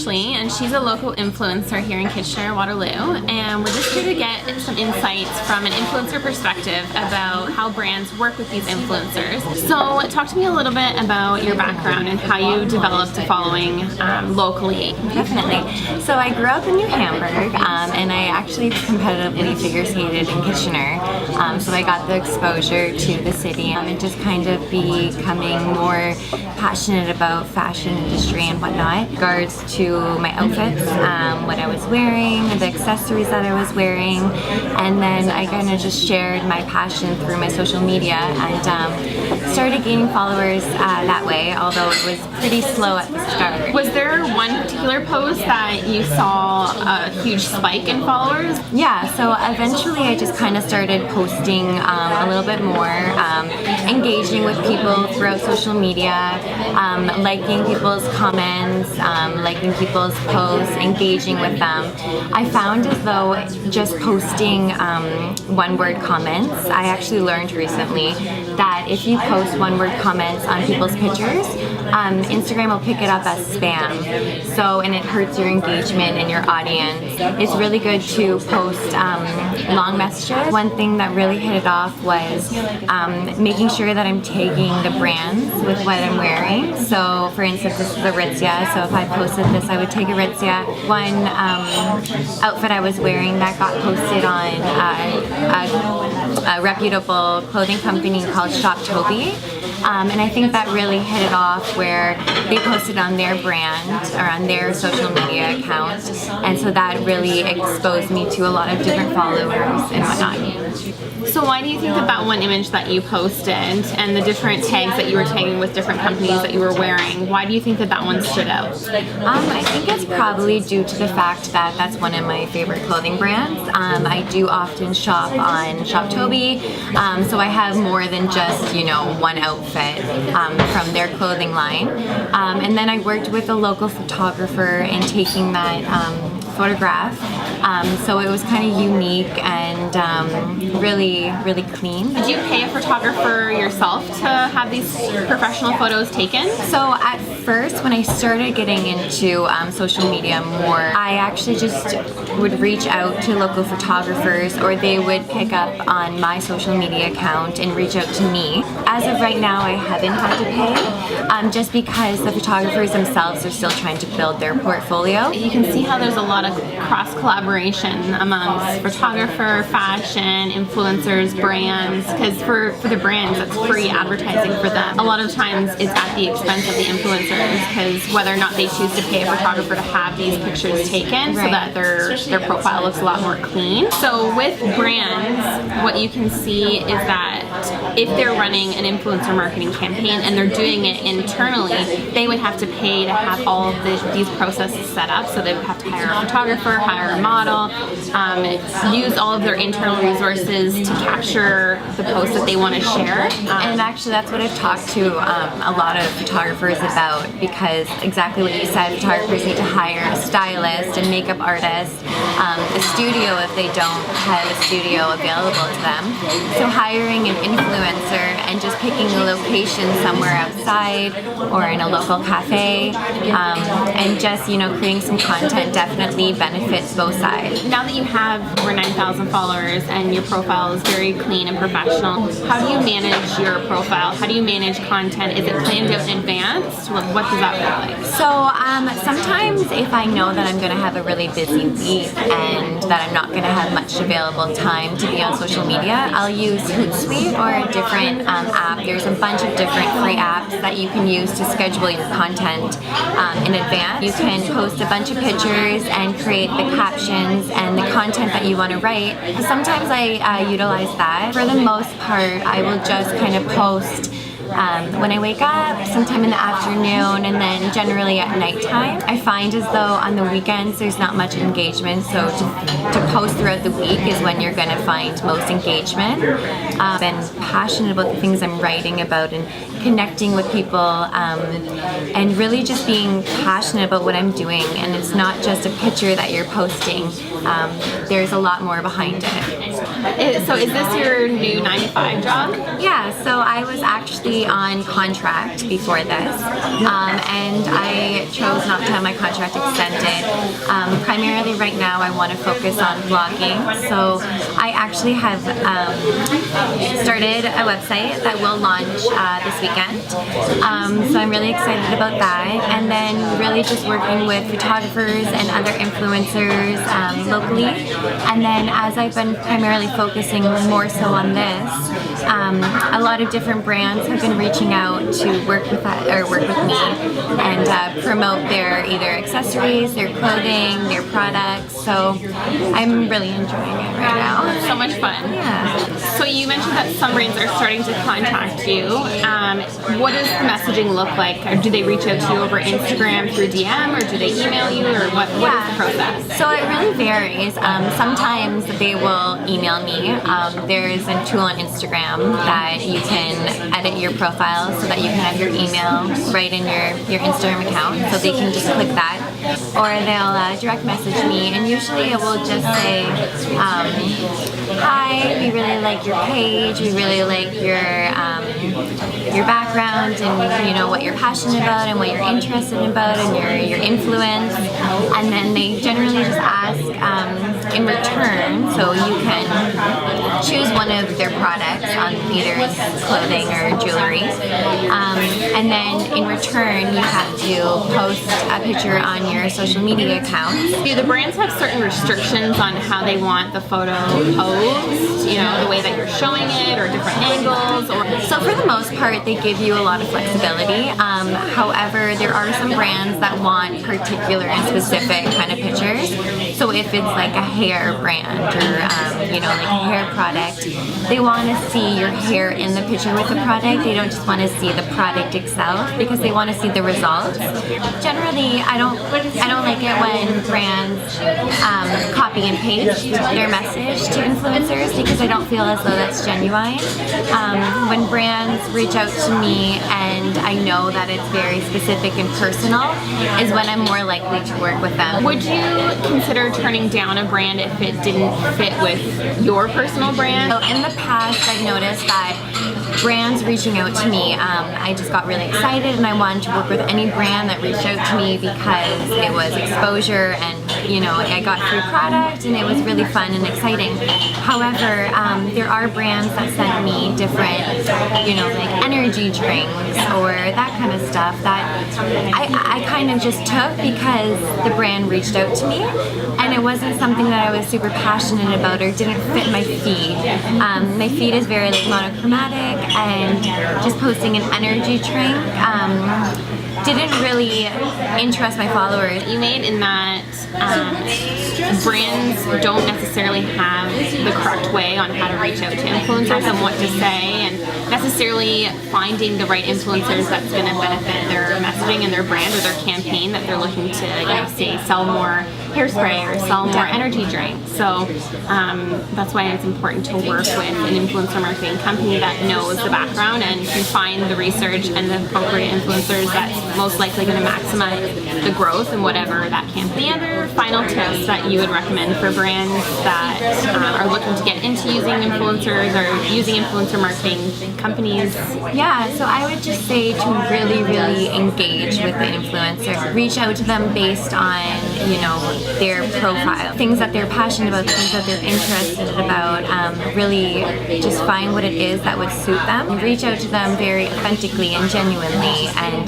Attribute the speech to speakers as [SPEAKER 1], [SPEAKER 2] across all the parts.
[SPEAKER 1] Ashley, and she's a local influencer here in Kitchener-Waterloo, and we're just here to get some insights from an influencer perspective about how brands work with these influencers. So talk to me a little bit about your background and how you developed a following locally.
[SPEAKER 2] Definitely. So I grew up in New Hamburg, and I actually competitively figure skated in Kitchener. So I got the exposure to the city and just kind of becoming more passionate about fashion industry and whatnot. In regards to my outfits, what I was wearing, the accessories that I was wearing, and then I kind of just shared my passion through my social media and started gaining followers that way, although it was pretty slow at the start.
[SPEAKER 1] Was there one particular post that you saw a huge spike in followers?
[SPEAKER 2] Yeah, so eventually I just kind of started posting a little bit more, engaging with people throughout social media, liking people's comments, liking people's posts, engaging with them. I found as though just posting one-word comments, I actually learned recently that if you post one-word comments on people's pictures, Instagram will pick it up as spam. So, and it hurts your engagement and your audience. It's really good to post long messages. One thing that really hit it off was making sure that I'm tagging the brands with what I'm wearing. So, for instance, this is Aritzia. So if I posted this, I would take Aritzia. One outfit I was wearing that got posted on a reputable clothing company called Shoptober. And I think that really hit it off where they posted on their brand or on their social media account, and so that really exposed me to a lot of different followers and whatnot.
[SPEAKER 1] So why do you think that that one image that you posted and the different tags that you were tagging with different companies that you were wearing, why do you think that that one stood out?
[SPEAKER 2] I think it's probably due to the fact that that's one of my favorite clothing brands. I do often shop on Shoptober, so I have more than just, one outfit from their clothing line. And then I worked with a local photographer in taking that photograph, so it was kind of unique and really clean.
[SPEAKER 1] Did you pay a photographer yourself to have these professional photos taken?
[SPEAKER 2] So at first, when I started getting into social media more, I actually just would reach out to local photographers, or they would pick up on my social media account and reach out to me. As of right now, I haven't had to pay, just because the photographers themselves are still trying to build their portfolio.
[SPEAKER 1] You can see how there's a lot of cross-collaboration amongst photographer, fashion, influencers, brands, because for the brands, it's free advertising for them. A lot of times it's at the expense of the influencers, because whether or not they choose to pay a photographer to have these pictures taken so that their profile looks a lot more clean. So with brands, what you can see is that if they're running an influencer marketing campaign and they're doing it internally, they would have to pay to have all of these processes set up. So they would have to hire a photographer, hire a model, use all of their internal resources to capture the posts that they want to share.
[SPEAKER 2] And actually that's what I've talked to a lot of photographers about, because exactly what you said, photographers need to hire a stylist and makeup artist, a studio if they don't have a studio available to them. So hiring an influencer and just picking a location somewhere outside or in a local cafe, and just creating some content definitely benefits both sides.
[SPEAKER 1] Now that you have over 9,000 followers and your profile is very clean and professional, how do you manage your profile? How do you manage content? Is it planned out in advance? What does that look like?
[SPEAKER 2] So sometimes if I know that I'm going to have a really busy week and that I'm not going to have much available time to be on social media, I'll use Hootsuite or a different app. There's a bunch of different free apps that you can use to schedule your content in advance. You can post a bunch of pictures and create the captions and the content that you want to write. Sometimes I utilize that. For the most part, I will just kind of post when I wake up, sometime in the afternoon, and then generally at nighttime. I find as though on the weekends there's not much engagement, so to post throughout the week is when you're going to find most engagement. I've been passionate about the things I'm writing about and connecting with people, and really just being passionate about what I'm doing. And it's not just a picture that you're posting, there's a lot more behind it.
[SPEAKER 1] So is this your new 9 to 5 job?
[SPEAKER 2] Yeah, so I was actually on contract before this, and I chose not to have my contract extended. Primarily right now I want to focus on blogging, so I actually have started a website that will launch this weekend. So I'm really excited about that, and then really just working with photographers and other influencers locally. And then as I've been primarily focusing more so on this, a lot of different brands have been reaching out to work with me and promote their either accessories, their clothing, their products. So I'm really enjoying it right now.
[SPEAKER 1] So much fun.
[SPEAKER 2] Yeah.
[SPEAKER 1] So you mentioned that some brands are starting to contact you. What does the messaging look like? Or do they reach out to you over Instagram through DM, or do they email you, or what is the process?
[SPEAKER 2] So it really varies. Sometimes they will email me. There's a tool on Instagram that you can edit your profile so that you can have your email right in your Instagram account, so they can just click that. Or they'll direct message me, and usually it will just say, hi, we really like your page, we really like your background, and what you're passionate about and what you're interested about, and your influence. And then they generally just ask in return, so you can choose one of their products on either clothing or jewelry, and then in return you have to post a picture on your social media accounts.
[SPEAKER 1] Do the brands have certain restrictions on how they want the photo posed? The way that you're showing it, or different angles?
[SPEAKER 2] So for the most part, they give you a lot of flexibility. However, there are some brands that want particular and specific kind of pictures. So if it's like a hair brand or like a hair product, they want to see your hair in the picture with the product. They don't just want to see the product itself, because they want to see the results. Generally, I don't like it when brands copy and paste their message to influencers, because I don't feel as though that's genuine. When brands reach out to me and I know that it's very specific and personal, is when I'm more likely to work with them.
[SPEAKER 1] Would you consider turning down a brand if it didn't fit with your personal brand?
[SPEAKER 2] So in the past, I've noticed that brands reaching out to me, I just got really excited, and I wanted to work with any brand that reached out to me because it was exposure, and I got free product, and it was really fun and exciting. However, there are brands that send me different, like energy drinks or that kind of stuff that I kind of just took because the brand reached out to me, and it wasn't something that I was super passionate about or didn't fit my feed. My feed is very monochromatic, and just posting an energy drink didn't really interest my followers.
[SPEAKER 1] You made in that brands don't necessarily have the correct way on how to reach out to influencers and what to say, and necessarily finding the right influencers that's going to benefit their messaging and their brand or their campaign that they're looking to, say, sell more hairspray or sell more energy drinks. So that's why it's important to work with an influencer marketing company that knows the background and can find the research and the appropriate influencers that's most likely going to maximize the growth in whatever that campaign. Any other final tips that you would recommend for brands that are looking to get into using influencers or using influencer marketing companies?
[SPEAKER 2] Yeah, so I would just say to really, really engage with the influencer. Reach out to them based on, their profile, things that they're passionate about, things that they're interested about. Really just find what it is that would suit them. Reach out to them very authentically and genuinely, and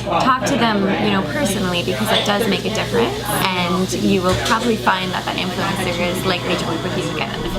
[SPEAKER 2] talk to them, personally, because it does make a difference, and you will probably find that that influencer is likely to work with you again in the